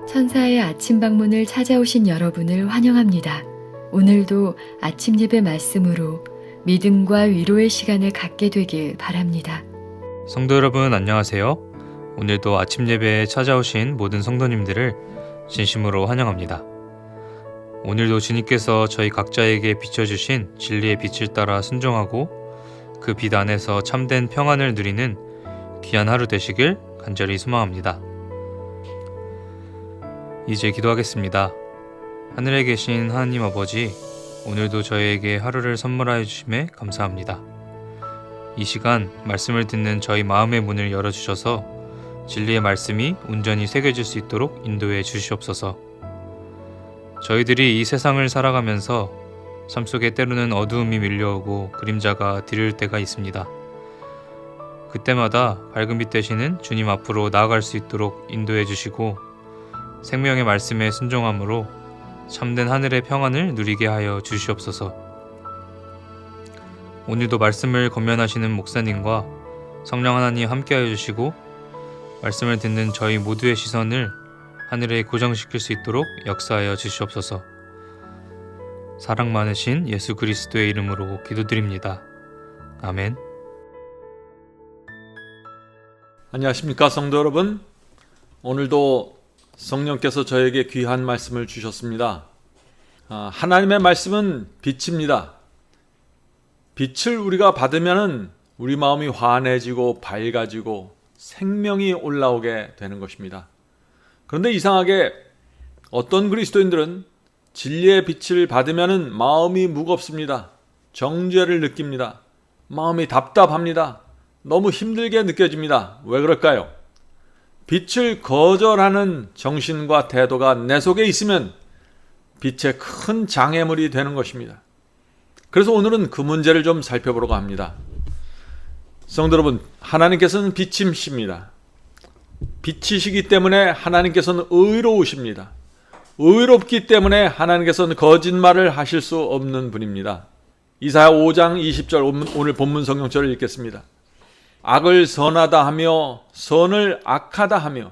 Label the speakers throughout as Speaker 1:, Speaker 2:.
Speaker 1: 천사의 아침 방문을 찾아오신 여러분을 환영합니다. 오늘도 아침 예배 말씀으로 믿음과 위로의 시간을 갖게 되길 바랍니다.
Speaker 2: 성도 여러분 안녕하세요. 오늘도 아침 예배에 찾아오신 모든 성도님들을 진심으로 환영합니다. 오늘도 주님께서 저희 각자에게 비춰주신 진리의 빛을 따라 순종하고 그 빛 안에서 참된 평안을 누리는 귀한 하루 되시길 간절히 소망합니다. 이제 기도하겠습니다. 하늘에 계신 하나님 아버지, 오늘도 저희에게 하루를 선물하여 주심에 감사합니다. 이 시간 말씀을 듣는 저희 마음의 문을 열어주셔서 진리의 말씀이 온전히 새겨질 수 있도록 인도해 주시옵소서. 저희들이 이 세상을 살아가면서 삶 속에 때로는 어두움이 밀려오고 그림자가 드릴 때가 있습니다. 그때마다 밝은 빛 되시는 주님 앞으로 나아갈 수 있도록 인도해 주시고 생명의 말씀에 순종함으로 참된 하늘의 평안을 누리게 하여 주시옵소서. 오늘도 말씀을 권면하시는 목사님과 성령 하나님 함께하여 주시고 말씀을 듣는 저희 모두의 시선을 하늘에 고정시킬 수 있도록 역사하여 주시옵소서. 사랑 많으신 예수 그리스도의 이름으로 기도드립니다. 아멘.
Speaker 3: 안녕하십니까 성도 여러분. 오늘도 성령께서 저에게 귀한 말씀을 주셨습니다. 하나님의 말씀은 빛입니다. 빛을 우리가 받으면 우리 마음이 환해지고 밝아지고 생명이 올라오게 되는 것입니다. 그런데 이상하게 어떤 그리스도인들은 진리의 빛을 받으면 마음이 무겁습니다. 정죄를 느낍니다. 마음이 답답합니다. 너무 힘들게 느껴집니다. 왜 그럴까요? 빛을 거절하는 정신과 태도가 내 속에 있으면 빛에 큰 장애물이 되는 것입니다. 그래서 오늘은 그 문제를 좀 살펴보려고 합니다. 성도 여러분, 하나님께서는 빛이십니다. 빛이시기 때문에 하나님께서는 의로우십니다. 의롭기 때문에 하나님께서는 거짓말을 하실 수 없는 분입니다. 이사야 5장 20절 오늘 본문 성경절을 읽겠습니다. 악을 선하다 하며 선을 악하다 하며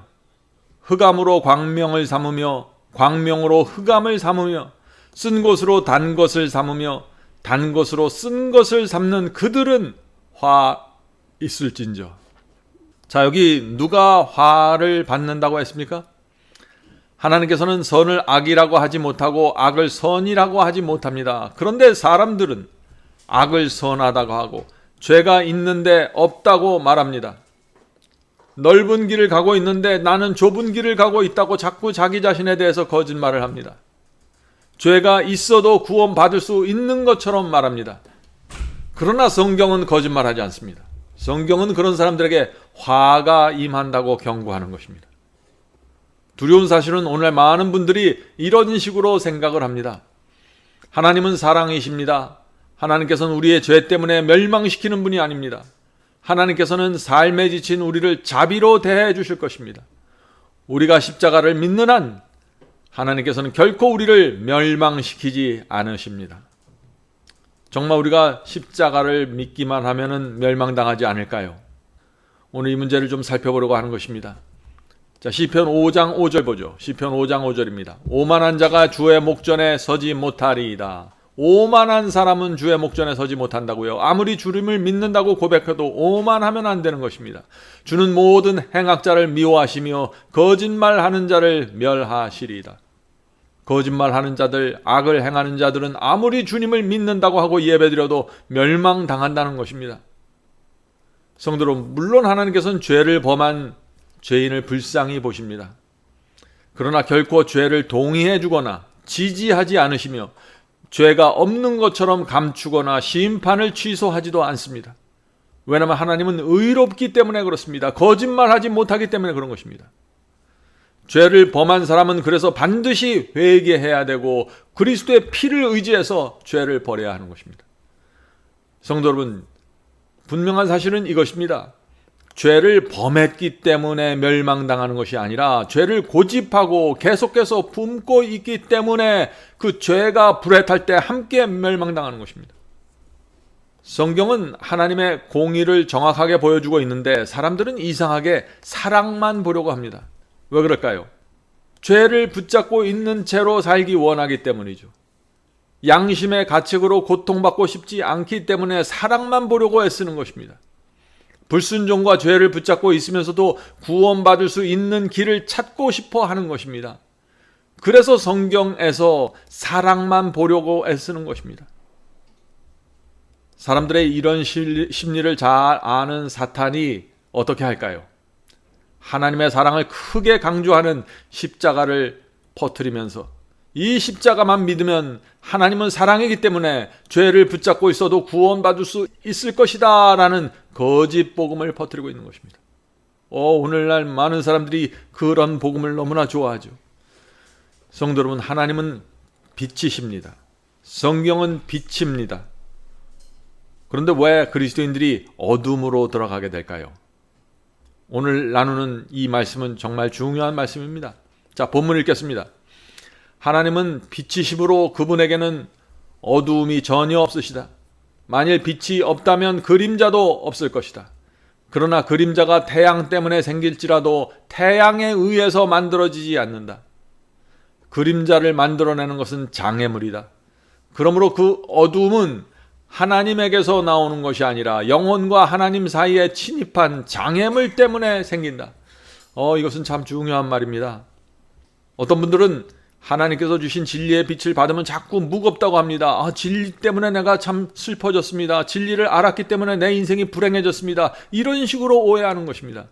Speaker 3: 흑암으로 광명을 삼으며 광명으로 흑암을 삼으며 쓴 것으로 단 것을 삼으며 단 것으로 쓴 것을 삼는 그들은 화 있을진저. 자, 여기 누가 화를 받는다고 했습니까? 하나님께서는 선을 악이라고 하지 못하고 악을 선이라고 하지 못합니다. 그런데 사람들은 악을 선하다고 하고 죄가 있는데 없다고 말합니다. 넓은 길을 가고 있는데 나는 좁은 길을 가고 있다고 자꾸 자기 자신에 대해서 거짓말을 합니다. 죄가 있어도 구원받을 수 있는 것처럼 말합니다. 그러나 성경은 거짓말하지 않습니다. 성경은 그런 사람들에게 화가 임한다고 경고하는 것입니다. 두려운 사실은 오늘 많은 분들이 이런 식으로 생각을 합니다. 하나님은 사랑이십니다. 하나님께서는 우리의 죄 때문에 멸망시키는 분이 아닙니다. 하나님께서는 삶에 지친 우리를 자비로 대해 주실 것입니다. 우리가 십자가를 믿는 한 하나님께서는 결코 우리를 멸망시키지 않으십니다. 정말 우리가 십자가를 믿기만 하면 멸망당하지 않을까요? 오늘 이 문제를 좀 살펴보려고 하는 것입니다. 자, 시편 5장 5절 보죠. 시편 5장 5절입니다. 오만한 자가 주의 목전에 서지 못하리이다. 오만한 사람은 주의 목전에 서지 못한다고요. 아무리 주님을 믿는다고 고백해도 오만하면 안 되는 것입니다. 주는 모든 행악자를 미워하시며 거짓말하는 자를 멸하시리이다. 거짓말하는 자들, 악을 행하는 자들은 아무리 주님을 믿는다고 하고 예배드려도 멸망당한다는 것입니다. 성도 여러분, 물론 하나님께서는 죄를 범한 죄인을 불쌍히 보십니다. 그러나 결코 죄를 동의해 주거나 지지하지 않으시며 죄가 없는 것처럼 감추거나 심판을 취소하지도 않습니다. 왜냐하면 하나님은 의롭기 때문에 그렇습니다. 거짓말하지 못하기 때문에 그런 것입니다. 죄를 범한 사람은 그래서 반드시 회개해야 되고 그리스도의 피를 의지해서 죄를 버려야 하는 것입니다. 성도 여러분, 분명한 사실은 이것입니다. 죄를 범했기 때문에 멸망당하는 것이 아니라 죄를 고집하고 계속해서 품고 있기 때문에 그 죄가 불에 탈 때 함께 멸망당하는 것입니다. 성경은 하나님의 공의를 정확하게 보여주고 있는데 사람들은 이상하게 사랑만 보려고 합니다. 왜 그럴까요? 죄를 붙잡고 있는 채로 살기 원하기 때문이죠. 양심의 가책으로 고통받고 싶지 않기 때문에 사랑만 보려고 애쓰는 것입니다. 불순종과 죄를 붙잡고 있으면서도 구원받을 수 있는 길을 찾고 싶어 하는 것입니다. 그래서 성경에서 사랑만 보려고 애쓰는 것입니다. 사람들의 이런 심리를 잘 아는 사탄이 어떻게 할까요? 하나님의 사랑을 크게 강조하는 십자가를 퍼뜨리면서 이 십자가만 믿으면 하나님은 사랑이기 때문에 죄를 붙잡고 있어도 구원받을 수 있을 것이다 라는 거짓 복음을 퍼뜨리고 있는 것입니다. 오늘날 많은 사람들이 그런 복음을 너무나 좋아하죠. 성도 여러분, 하나님은 빛이십니다. 성경은 빛입니다. 그런데 왜 그리스도인들이 어둠으로 들어가게 될까요? 오늘 나누는 이 말씀은 정말 중요한 말씀입니다. 자, 본문 읽겠습니다. 하나님은 빛이심으로 그분에게는 어두움이 전혀 없으시다. 만일 빛이 없다면 그림자도 없을 것이다. 그러나 그림자가 태양 때문에 생길지라도 태양에 의해서 만들어지지 않는다. 그림자를 만들어내는 것은 장애물이다. 그러므로 그 어두움은 하나님에게서 나오는 것이 아니라 영혼과 하나님 사이에 침입한 장애물 때문에 생긴다. 이것은 참 중요한 말입니다. 어떤 분들은 하나님께서 주신 진리의 빛을 받으면 자꾸 무겁다고 합니다. 진리 때문에 내가 참 슬퍼졌습니다. 진리를 알았기 때문에 내 인생이 불행해졌습니다. 이런 식으로 오해하는 것입니다.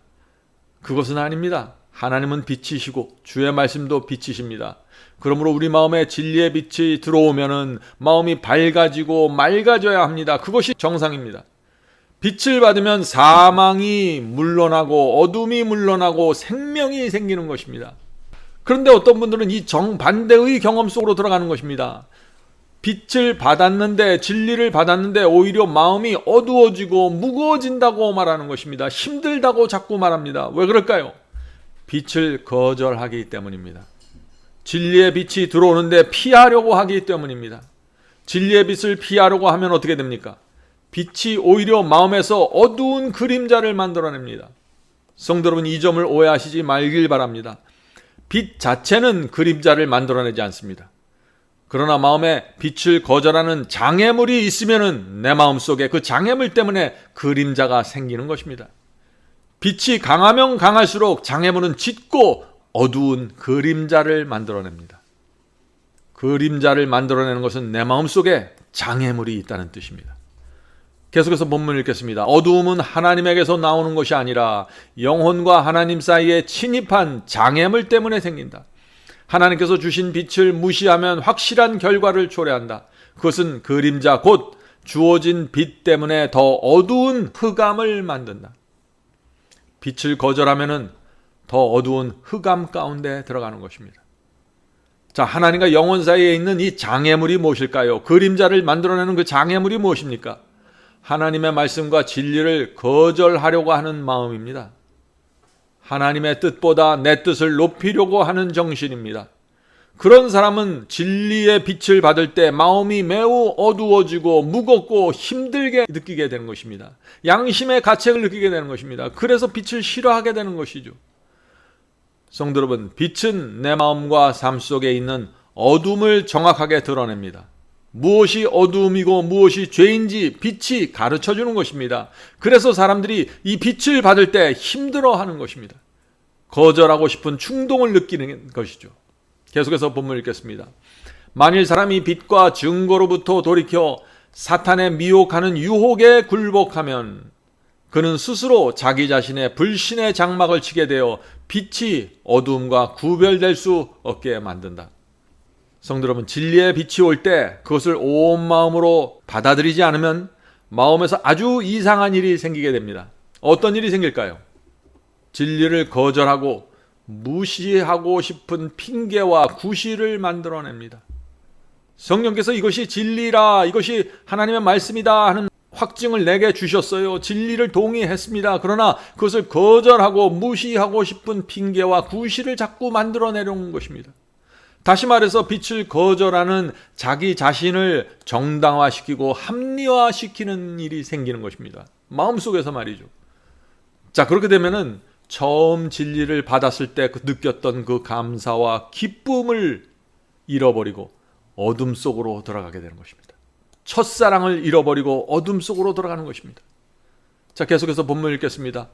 Speaker 3: 그것은 아닙니다. 하나님은 빛이시고 주의 말씀도 빛이십니다. 그러므로 우리 마음에 진리의 빛이 들어오면은 마음이 밝아지고 맑아져야 합니다. 그것이 정상입니다. 빛을 받으면 사망이 물러나고 어둠이 물러나고 생명이 생기는 것입니다. 그런데 어떤 분들은 이 정반대의 경험 속으로 들어가는 것입니다. 빛을 받았는데, 진리를 받았는데 오히려 마음이 어두워지고 무거워진다고 말하는 것입니다. 힘들다고 자꾸 말합니다. 왜 그럴까요? 빛을 거절하기 때문입니다. 진리의 빛이 들어오는데 피하려고 하기 때문입니다. 진리의 빛을 피하려고 하면 어떻게 됩니까? 빛이 오히려 마음에서 어두운 그림자를 만들어냅니다. 성도 여러분, 이 점을 오해하시지 말길 바랍니다. 빛 자체는 그림자를 만들어내지 않습니다. 그러나 마음에 빛을 거절하는 장애물이 있으면은 내 마음속에 그 장애물 때문에 그림자가 생기는 것입니다. 빛이 강하면 강할수록 장애물은 짙고 어두운 그림자를 만들어냅니다. 그림자를 만들어내는 것은 내 마음속에 장애물이 있다는 뜻입니다. 계속해서 본문을 읽겠습니다. 어두움은 하나님에게서 나오는 것이 아니라 영혼과 하나님 사이에 침입한 장애물 때문에 생긴다. 하나님께서 주신 빛을 무시하면 확실한 결과를 초래한다. 그것은 그림자 곧 주어진 빛 때문에 더 어두운 흑암을 만든다. 빛을 거절하면은 더 어두운 흑암 가운데 들어가는 것입니다. 자, 하나님과 영혼 사이에 있는 이 장애물이 무엇일까요? 그림자를 만들어내는 그 장애물이 무엇입니까? 하나님의 말씀과 진리를 거절하려고 하는 마음입니다. 하나님의 뜻보다 내 뜻을 높이려고 하는 정신입니다. 그런 사람은 진리의 빛을 받을 때 마음이 매우 어두워지고 무겁고 힘들게 느끼게 되는 것입니다. 양심의 가책을 느끼게 되는 것입니다. 그래서 빛을 싫어하게 되는 것이죠. 성도 여러분, 빛은 내 마음과 삶 속에 있는 어둠을 정확하게 드러냅니다. 무엇이 어두움이고 무엇이 죄인지 빛이 가르쳐 주는 것입니다. 그래서 사람들이 이 빛을 받을 때 힘들어하는 것입니다. 거절하고 싶은 충동을 느끼는 것이죠. 계속해서 본문을 읽겠습니다. 만일 사람이 빛과 증거로부터 돌이켜 사탄의 미혹하는 유혹에 굴복하면 그는 스스로 자기 자신의 불신의 장막을 치게 되어 빛이 어두움과 구별될 수 없게 만든다. 성도 여러분, 진리의 빛이 올 때 그것을 온 마음으로 받아들이지 않으면 마음에서 아주 이상한 일이 생기게 됩니다. 어떤 일이 생길까요? 진리를 거절하고 무시하고 싶은 핑계와 구실을 만들어냅니다. 성령께서 이것이 진리라, 이것이 하나님의 말씀이다 하는 확증을 내게 주셨어요. 진리를 동의했습니다. 그러나 그것을 거절하고 무시하고 싶은 핑계와 구실을 자꾸 만들어내려는 것입니다. 다시 말해서 빛을 거절하는 자기 자신을 정당화시키고 합리화시키는 일이 생기는 것입니다. 마음속에서 말이죠. 자, 그렇게 되면은 처음 진리를 받았을 때 느꼈던 그 감사와 기쁨을 잃어버리고 어둠 속으로 들어가게 되는 것입니다. 첫사랑을 잃어버리고 어둠 속으로 들어가는 것입니다. 자, 계속해서 본문 읽겠습니다.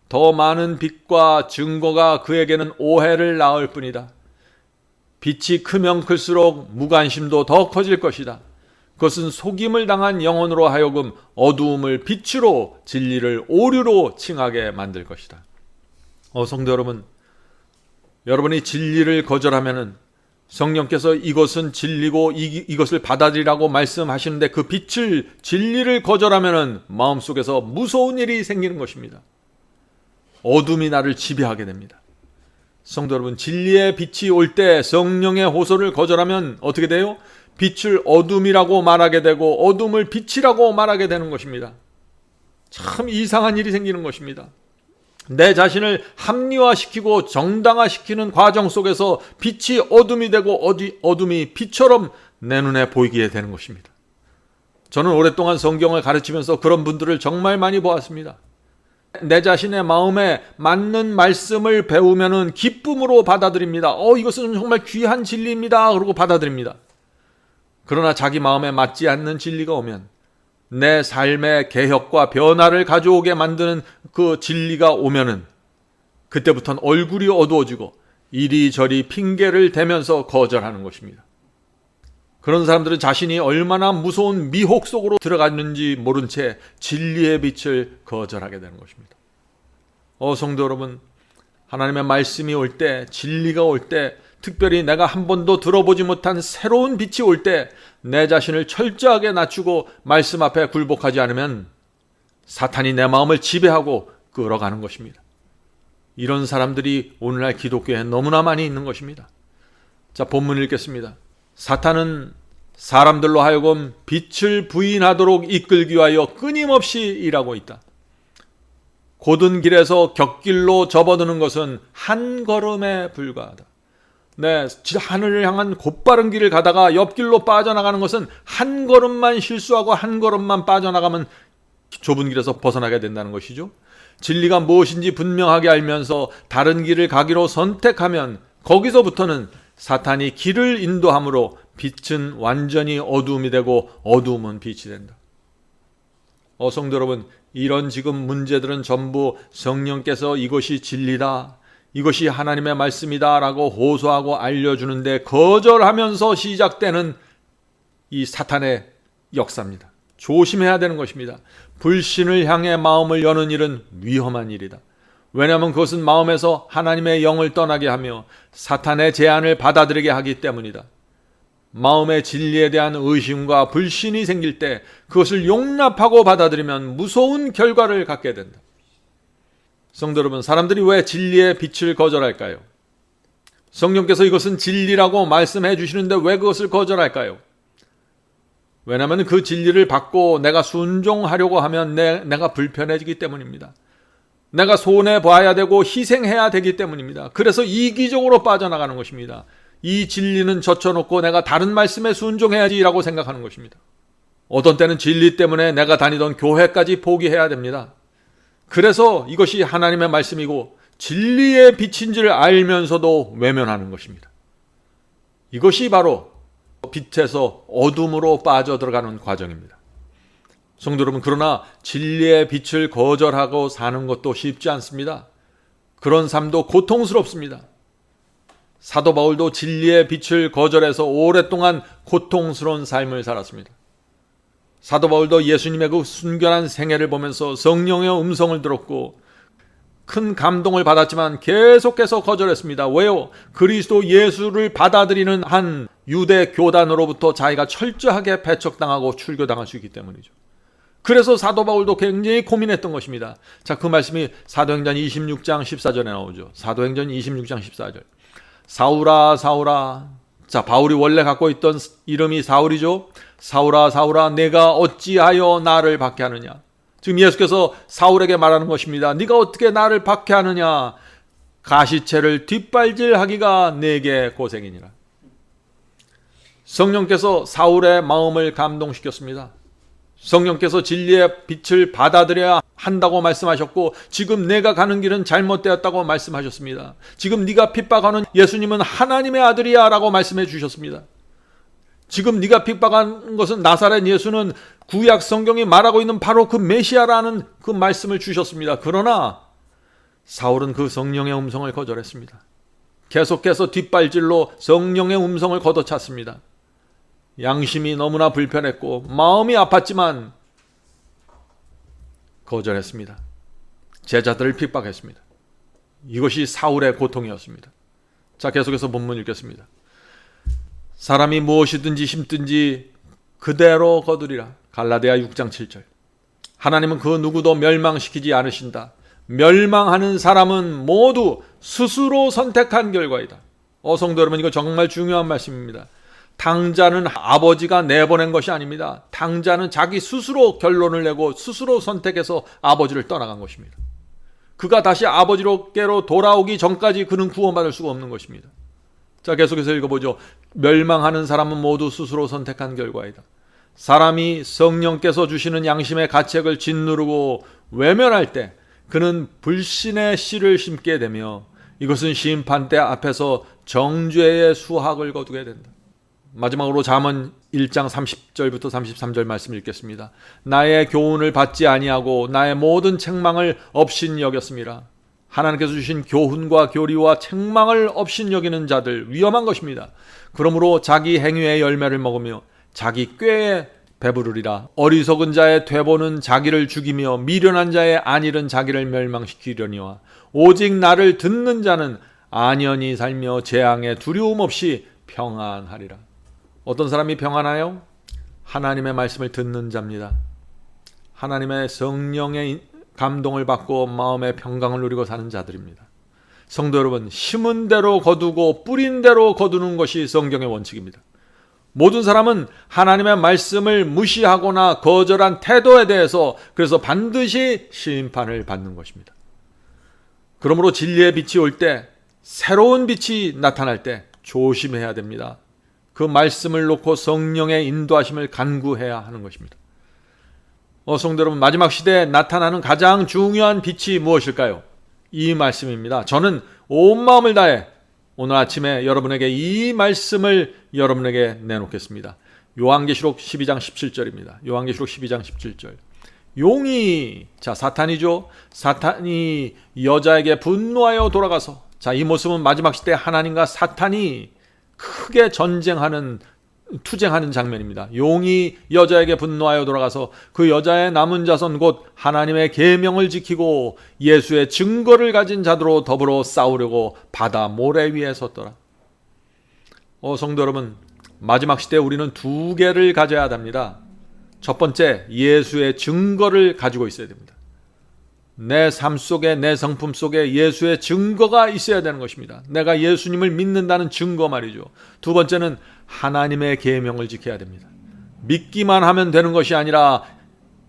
Speaker 3: 더 많은 빛과 증거가 그에게는 오해를 낳을 뿐이다. 빛이 크면 클수록 무관심도 더 커질 것이다. 그것은 속임을 당한 영혼으로 하여금 어두움을 빛으로 진리를 오류로 칭하게 만들 것이다. 성도 여러분, 여러분이 진리를 거절하면은 성령께서 이것은 진리고 이것을 받아들이라고 말씀하시는데 그 빛을, 진리를 거절하면은 마음속에서 무서운 일이 생기는 것입니다. 어둠이 나를 지배하게 됩니다. 성도 여러분, 진리의 빛이 올 때 성령의 호소를 거절하면 어떻게 돼요? 빛을 어둠이라고 말하게 되고 어둠을 빛이라고 말하게 되는 것입니다. 참 이상한 일이 생기는 것입니다. 내 자신을 합리화시키고 정당화시키는 과정 속에서 빛이 어둠이 되고 어둠이 빛처럼 내 눈에 보이게 되는 것입니다. 저는 오랫동안 성경을 가르치면서 그런 분들을 정말 많이 보았습니다. 내 자신의 마음에 맞는 말씀을 배우면은 기쁨으로 받아들입니다. 이것은 정말 귀한 진리입니다. 그러고 받아들입니다. 그러나 자기 마음에 맞지 않는 진리가 오면, 내 삶의 개혁과 변화를 가져오게 만드는 그 진리가 오면은 그때부터는 얼굴이 어두워지고 이리저리 핑계를 대면서 거절하는 것입니다. 그런 사람들은 자신이 얼마나 무서운 미혹 속으로 들어갔는지 모른 채 진리의 빛을 거절하게 되는 것입니다. 성도 여러분, 하나님의 말씀이 올 때, 진리가 올 때, 특별히 내가 한 번도 들어보지 못한 새로운 빛이 올 때 내 자신을 철저하게 낮추고 말씀 앞에 굴복하지 않으면 사탄이 내 마음을 지배하고 끌어가는 것입니다. 이런 사람들이 오늘날 기독교에 너무나 많이 있는 것입니다. 자, 본문 읽겠습니다. 사탄은 사람들로 하여금 빛을 부인하도록 이끌기 위하여 끊임없이 일하고 있다. 곧은 길에서 곁길로 접어드는 것은 한 걸음에 불과하다. 하늘을 향한 곧바른 길을 가다가 옆길로 빠져나가는 것은 한 걸음만 실수하고 한 걸음만 빠져나가면 좁은 길에서 벗어나게 된다는 것이죠. 진리가 무엇인지 분명하게 알면서 다른 길을 가기로 선택하면 거기서부터는 사탄이 길을 인도함으로 빛은 완전히 어두움이 되고 어두움은 빛이 된다. 성도 여러분, 이런 지금 문제들은 전부 성령께서 이것이 진리다, 이것이 하나님의 말씀이다 라고 호소하고 알려주는데 거절하면서 시작되는 이 사탄의 역사입니다. 조심해야 되는 것입니다. 불신을 향해 마음을 여는 일은 위험한 일이다. 왜냐하면 그것은 마음에서 하나님의 영을 떠나게 하며 사탄의 제안을 받아들이게 하기 때문이다. 마음의 진리에 대한 의심과 불신이 생길 때 그것을 용납하고 받아들이면 무서운 결과를 갖게 된다. 성도 여러분, 사람들이 왜 진리의 빛을 거절할까요? 성령께서 이것은 진리라고 말씀해 주시는데 왜 그것을 거절할까요? 왜냐하면 그 진리를 받고 내가 순종하려고 하면 내가 불편해지기 때문입니다. 내가 손해봐야 되고 희생해야 되기 때문입니다. 그래서 이기적으로 빠져나가는 것입니다. 이 진리는 젖혀놓고 내가 다른 말씀에 순종해야지라고 생각하는 것입니다. 어떤 때는 진리 때문에 내가 다니던 교회까지 포기해야 됩니다. 그래서 이것이 하나님의 말씀이고 진리의 빛인지를 알면서도 외면하는 것입니다. 이것이 바로 빛에서 어둠으로 빠져들어가는 과정입니다. 성도 여러분, 그러나 진리의 빛을 거절하고 사는 것도 쉽지 않습니다. 그런 삶도 고통스럽습니다. 사도 바울도 진리의 빛을 거절해서 오랫동안 고통스러운 삶을 살았습니다. 사도 바울도 예수님의 그 순결한 생애를 보면서 성령의 음성을 들었고 큰 감동을 받았지만 계속해서 거절했습니다. 왜요? 그리스도 예수를 받아들이는 한 유대 교단으로부터 자기가 철저하게 배척당하고 출교당할 수 있기 때문이죠. 그래서 사도 바울도 굉장히 고민했던 것입니다. 자, 그 말씀이 사도행전 26장 14절에 나오죠. 사도행전 26장 14절. 사울아, 사울아. 자, 바울이 원래 갖고 있던 이름이 사울이죠. 사울아, 사울아, 내가 어찌하여 나를 박해하느냐. 지금 예수께서 사울에게 말하는 것입니다. 네가 어떻게 나를 박해하느냐. 가시채를 뒷발질하기가 내게 고생이니라. 성령께서 사울의 마음을 감동시켰습니다. 성령께서 진리의 빛을 받아들여야 한다고 말씀하셨고 지금 내가 가는 길은 잘못되었다고 말씀하셨습니다. 지금 네가 핍박하는 예수님은 하나님의 아들이야 라고 말씀해 주셨습니다. 지금 네가 핍박한 것은 나사렛 예수는 구약 성경이 말하고 있는 바로 그 메시아라는 그 말씀을 주셨습니다. 그러나 사울은 그 성령의 음성을 거절했습니다. 계속해서 뒷발질로 성령의 음성을 걷어찼습니다. 양심이 너무나 불편했고 마음이 아팠지만 거절했습니다. 제자들을 핍박했습니다. 이것이 사울의 고통이었습니다. 자, 계속해서 본문 읽겠습니다. 사람이 무엇이든지 심든지 그대로 거두리라. 갈라디아 6장 7절. 하나님은 그 누구도 멸망시키지 않으신다. 멸망하는 사람은 모두 스스로 선택한 결과이다. 성도 여러분, 이거 정말 중요한 말씀입니다. 당자는 아버지가 내보낸 것이 아닙니다. 당자는 자기 스스로 결론을 내고 스스로 선택해서 아버지를 떠나간 것입니다. 그가 다시 아버지께로 돌아오기 전까지 그는 구원받을 수가 없는 것입니다. 자, 계속해서 읽어보죠. 멸망하는 사람은 모두 스스로 선택한 결과이다. 사람이 성령께서 주시는 양심의 가책을 짓누르고 외면할 때 그는 불신의 씨를 심게 되며 이것은 심판대 앞에서 정죄의 수학을 거두게 된다. 마지막으로 잠언 1장 30절부터 33절 말씀 읽겠습니다. 나의 교훈을 받지 아니하고 나의 모든 책망을 업신여겼습니다. 하나님께서 주신 교훈과 교리와 책망을 업신여기는 자들 위험한 것입니다. 그러므로 자기 행위의 열매를 먹으며 자기 꾀에 배부르리라. 어리석은 자의 퇴보는 자기를 죽이며 미련한 자의 안일은 자기를 멸망시키려니와 오직 나를 듣는 자는 안연히 살며 재앙에 두려움 없이 평안하리라. 어떤 사람이 평안하여? 하나님의 말씀을 듣는 자입니다. 하나님의 성령의 감동을 받고 마음의 평강을 누리고 사는 자들입니다. 성도 여러분, 심은 대로 거두고 뿌린 대로 거두는 것이 성경의 원칙입니다. 모든 사람은 하나님의 말씀을 무시하거나 거절한 태도에 대해서 그래서 반드시 심판을 받는 것입니다. 그러므로 진리의 빛이 올 때, 새로운 빛이 나타날 때 조심해야 됩니다. 그 말씀을 놓고 성령의 인도하심을 간구해야 하는 것입니다. 성도 여러분, 마지막 시대에 나타나는 가장 중요한 빛이 무엇일까요? 이 말씀입니다. 저는 온 마음을 다해 오늘 아침에 여러분에게 이 말씀을 여러분에게 내놓겠습니다. 요한계시록 12장 17절입니다. 요한계시록 12장 17절. 용이, 사탄이죠. 사탄이 여자에게 분노하여 돌아가서, 이 모습은 마지막 시대 하나님과 사탄이 크게 투쟁하는 장면입니다. 용이 여자에게 분노하여 돌아가서 그 여자의 남은 자손 곧 하나님의 계명을 지키고 예수의 증거를 가진 자들로 더불어 싸우려고 바다 모래 위에 섰더라. 성도 여러분, 마지막 시대에 우리는 두 개를 가져야 합니다. 첫 번째, 예수의 증거를 가지고 있어야 됩니다. 내 삶 속에, 내 성품 속에 예수의 증거가 있어야 되는 것입니다. 내가 예수님을 믿는다는 증거 말이죠. 두 번째는 하나님의 계명을 지켜야 됩니다. 믿기만 하면 되는 것이 아니라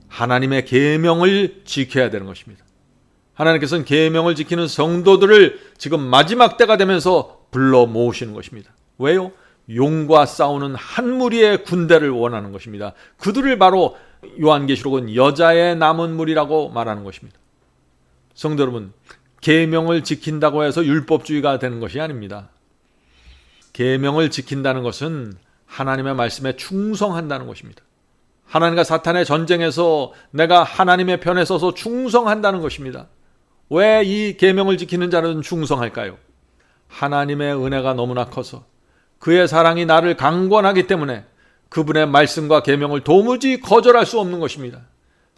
Speaker 3: 하나님의 계명을 지켜야 되는 것입니다. 하나님께서는 계명을 지키는 성도들을 지금 마지막 때가 되면서 불러 모으시는 것입니다. 왜요? 용과 싸우는 한 무리의 군대를 원하는 것입니다. 그들을 바로 요한계시록은 여자의 남은 무리라고 말하는 것입니다. 성도 여러분, 계명을 지킨다고 해서 율법주의가 되는 것이 아닙니다. 계명을 지킨다는 것은 하나님의 말씀에 충성한다는 것입니다. 하나님과 사탄의 전쟁에서 내가 하나님의 편에 서서 충성한다는 것입니다. 왜 이 계명을 지키는 자는 충성할까요? 하나님의 은혜가 너무나 커서 그의 사랑이 나를 강권하기 때문에 그분의 말씀과 계명을 도무지 거절할 수 없는 것입니다.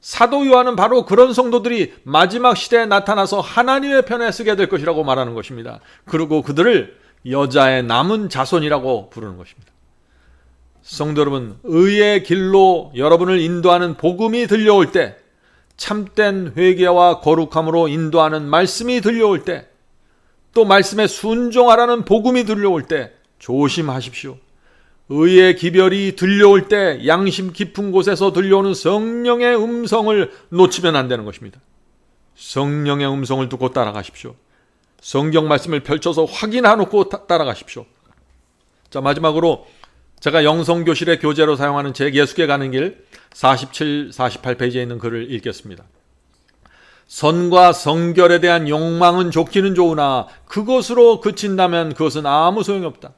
Speaker 3: 사도 요한은 바로 그런 성도들이 마지막 시대에 나타나서 하나님의 편에 서게 될 것이라고 말하는 것입니다. 그리고 그들을 여자의 남은 자손이라고 부르는 것입니다. 성도 여러분, 의의 길로 여러분을 인도하는 복음이 들려올 때, 참된 회개와 거룩함으로 인도하는 말씀이 들려올 때, 또 말씀에 순종하라는 복음이 들려올 때 조심하십시오. 의의 기별이 들려올 때 양심 깊은 곳에서 들려오는 성령의 음성을 놓치면 안 되는 것입니다. 성령의 음성을 듣고 따라가십시오. 성경 말씀을 펼쳐서 확인해놓고 따라가십시오. 자, 마지막으로 제가 영성교실의 교재로 사용하는 책 예수께 가는 길 47, 48페이지에 있는 글을 읽겠습니다. 선과 성결에 대한 욕망은 좋기는 좋으나 그것으로 그친다면 그것은 아무 소용이 없다.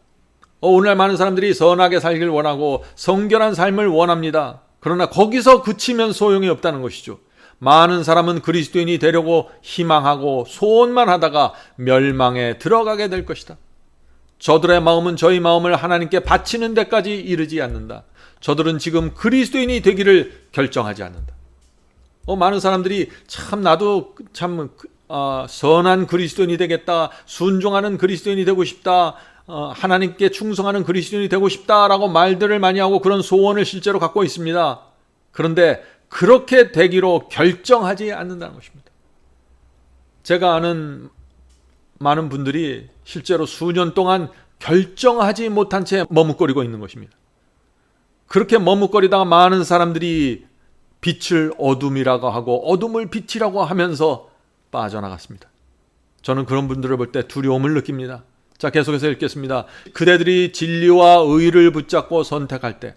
Speaker 3: 오늘날 많은 사람들이 선하게 살길 원하고 성결한 삶을 원합니다. 그러나 거기서 그치면 소용이 없다는 것이죠. 많은 사람은 그리스도인이 되려고 희망하고 소원만 하다가 멸망에 들어가게 될 것이다. 저들의 마음은 저희 마음을 하나님께 바치는 데까지 이르지 않는다. 저들은 지금 그리스도인이 되기를 결정하지 않는다. 많은 사람들이 참 나도 참 선한 그리스도인이 되겠다, 순종하는 그리스도인이 되고 싶다, 하나님께 충성하는 그리스도인이 되고 싶다라고 말들을 많이 하고 그런 소원을 실제로 갖고 있습니다. 그런데 그렇게 되기로 결정하지 않는다는 것입니다. 제가 아는 많은 분들이 실제로 수년 동안 결정하지 못한 채 머뭇거리고 있는 것입니다. 그렇게 머뭇거리다가 많은 사람들이 빛을 어둠이라고 하고 어둠을 빛이라고 하면서 빠져나갔습니다. 저는 그런 분들을 볼 때 두려움을 느낍니다. 자, 계속해서 읽겠습니다. 그대들이 진리와 의를 붙잡고 선택할 때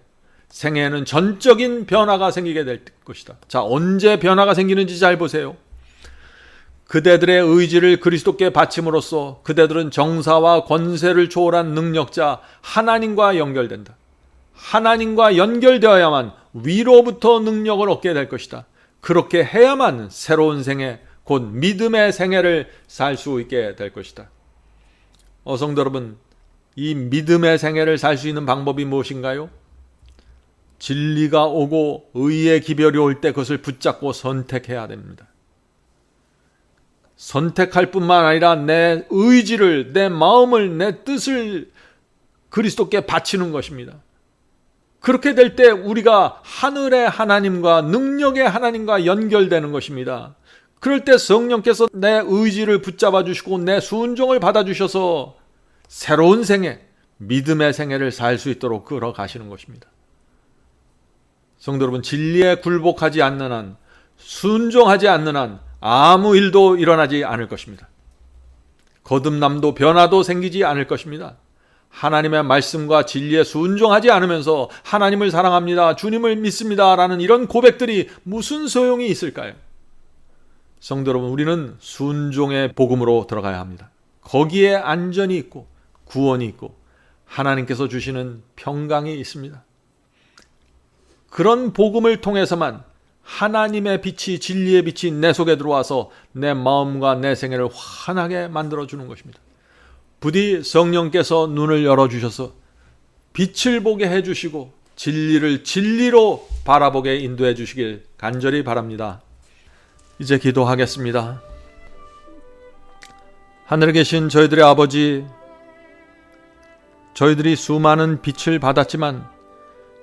Speaker 3: 생애에는 전적인 변화가 생기게 될 것이다. 자, 언제 변화가 생기는지 잘 보세요. 그대들의 의지를 그리스도께 바침으로써 그대들은 정사와 권세를 초월한 능력자 하나님과 연결된다. 하나님과 연결되어야만 위로부터 능력을 얻게 될 것이다. 그렇게 해야만 새로운 생애, 곧 믿음의 생애를 살 수 있게 될 것이다. 성도 여러분, 이 믿음의 생애를 살 수 있는 방법이 무엇인가요? 진리가 오고 의의 기별이 올 때 그것을 붙잡고 선택해야 됩니다. 선택할 뿐만 아니라 내 의지를, 내 마음을, 내 뜻을 그리스도께 바치는 것입니다. 그렇게 될 때 우리가 하늘의 하나님과 능력의 하나님과 연결되는 것입니다. 그럴 때 성령께서 내 의지를 붙잡아 주시고 내 순종을 받아 주셔서 새로운 생애, 믿음의 생애를 살 수 있도록 끌어가시는 것입니다. 성도 여러분, 진리에 굴복하지 않는 한, 순종하지 않는 한 아무 일도 일어나지 않을 것입니다. 거듭남도 변화도 생기지 않을 것입니다. 하나님의 말씀과 진리에 순종하지 않으면서 하나님을 사랑합니다, 주님을 믿습니다 라는 이런 고백들이 무슨 소용이 있을까요? 성도 여러분, 우리는 순종의 복음으로 들어가야 합니다. 거기에 안전이 있고 구원이 있고 하나님께서 주시는 평강이 있습니다. 그런 복음을 통해서만 하나님의 빛이, 진리의 빛이 내 속에 들어와서 내 마음과 내 생애를 환하게 만들어주는 것입니다. 부디 성령께서 눈을 열어주셔서 빛을 보게 해주시고 진리를 진리로 바라보게 인도해 주시길 간절히 바랍니다. 이제 기도하겠습니다. 하늘에 계신 저희들의 아버지, 저희들이 수많은 빛을 받았지만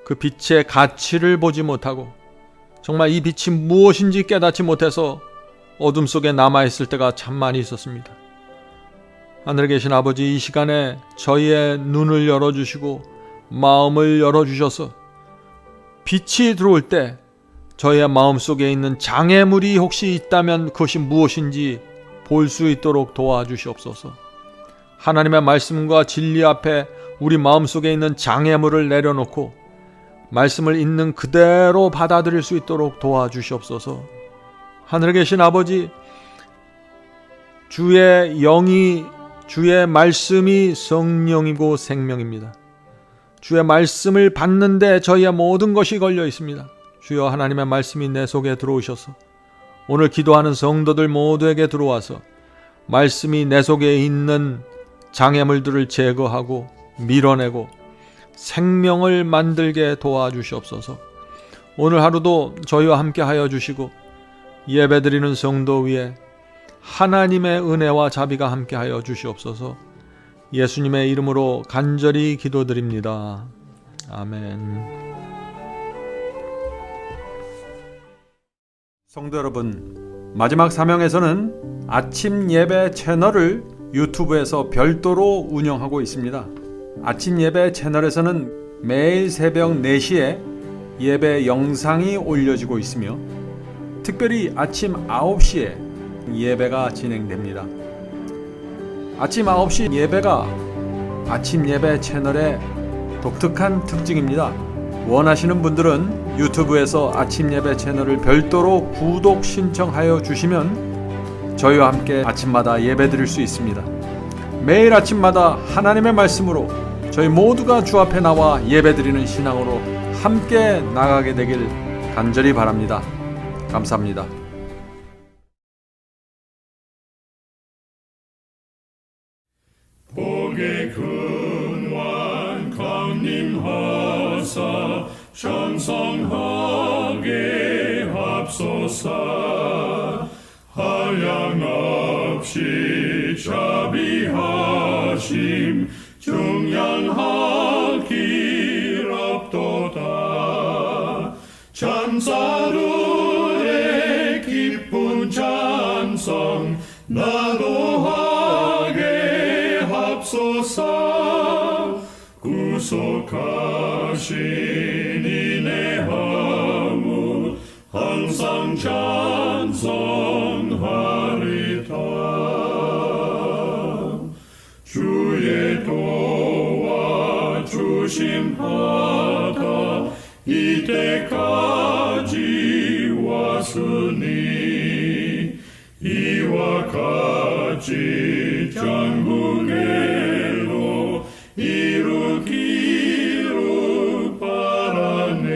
Speaker 3: 그 빛의 가치를 보지 못하고 정말 이 빛이 무엇인지 깨닫지 못해서 어둠 속에 남아있을 때가 참 많이 있었습니다. 하늘에 계신 아버지, 이 시간에 저희의 눈을 열어주시고 마음을 열어주셔서 빛이 들어올 때 저희의 마음속에 있는 장애물이 혹시 있다면 그것이 무엇인지 볼 수 있도록 도와주시옵소서. 하나님의 말씀과 진리 앞에 우리 마음속에 있는 장애물을 내려놓고 말씀을 있는 그대로 받아들일 수 있도록 도와주시옵소서. 하늘에 계신 아버지, 주의 영이, 주의 말씀이 성령이고 생명입니다. 주의 말씀을 받는데 저희의 모든 것이 걸려 있습니다. 주여, 하나님의 말씀이 내 속에 들어오셔서 오늘 기도하는 성도들 모두에게 들어와서 말씀이 내 속에 있는 장애물들을 제거하고 밀어내고 생명을 만들게 도와주시옵소서. 오늘 하루도 저희와 함께 하여 주시고 예배드리는 성도 위에 하나님의 은혜와 자비가 함께 하여 주시옵소서. 예수님의 이름으로 간절히 기도드립니다. 아멘. 성도 여러분, 마지막 사명에서는 아침 예배 채널을 유튜브에서 별도로 운영하고 있습니다. 아침 예배 채널에서는 매일 새벽 4시에 예배 영상이 올려지고 있으며 특별히 아침 9시에 예배가 진행됩니다. 아침 9시 예배가 아침 예배 채널의 독특한 특징입니다. 원하시는 분들은 유튜브에서 아침 예배 채널을 별도로 구독 신청하여 주시면 저희와 함께 아침마다 예배 드릴 수 있습니다. 매일 아침마다 하나님의 말씀으로 저희 모두가 주 앞에 나와 예배 드리는 신앙으로 함께 나가게 되길 간절히 바랍니다. 감사합니다.
Speaker 4: 복의 근원 강림하사 찬송하게 합소서. 한량없이 자비하심 중량할 길 없도다. 찬사들의 기쁜 찬송 나도하게 합소서. 구속하신 이내 하무 항상 찬송하리다. 주의 도와 주심하다 이때까지 왔으니 이와 같이 전국에로 이루기를 바라네.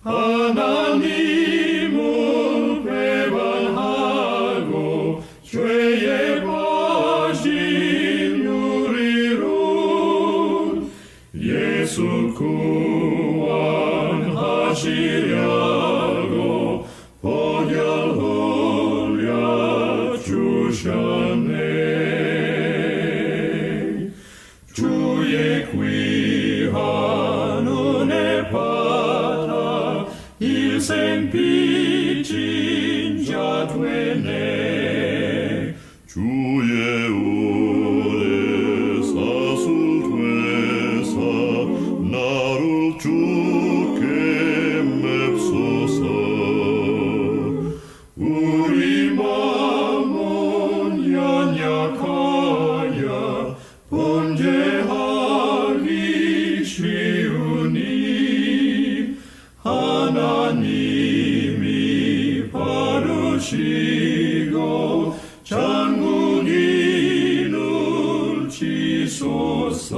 Speaker 4: 하나님을 배반하고 죄에 빠진 우리를 예수 구원하시려고 보혈 흘려 주셨네. 주의 귀한 은혜 받아 일생 빚진 자 되네. 주의 은혜 사슬되사 나를 주께 맵소서. 우리 마음은 연약하여 범죄하기 쉬우니 하나님이 바르시고 장군인을 지소서.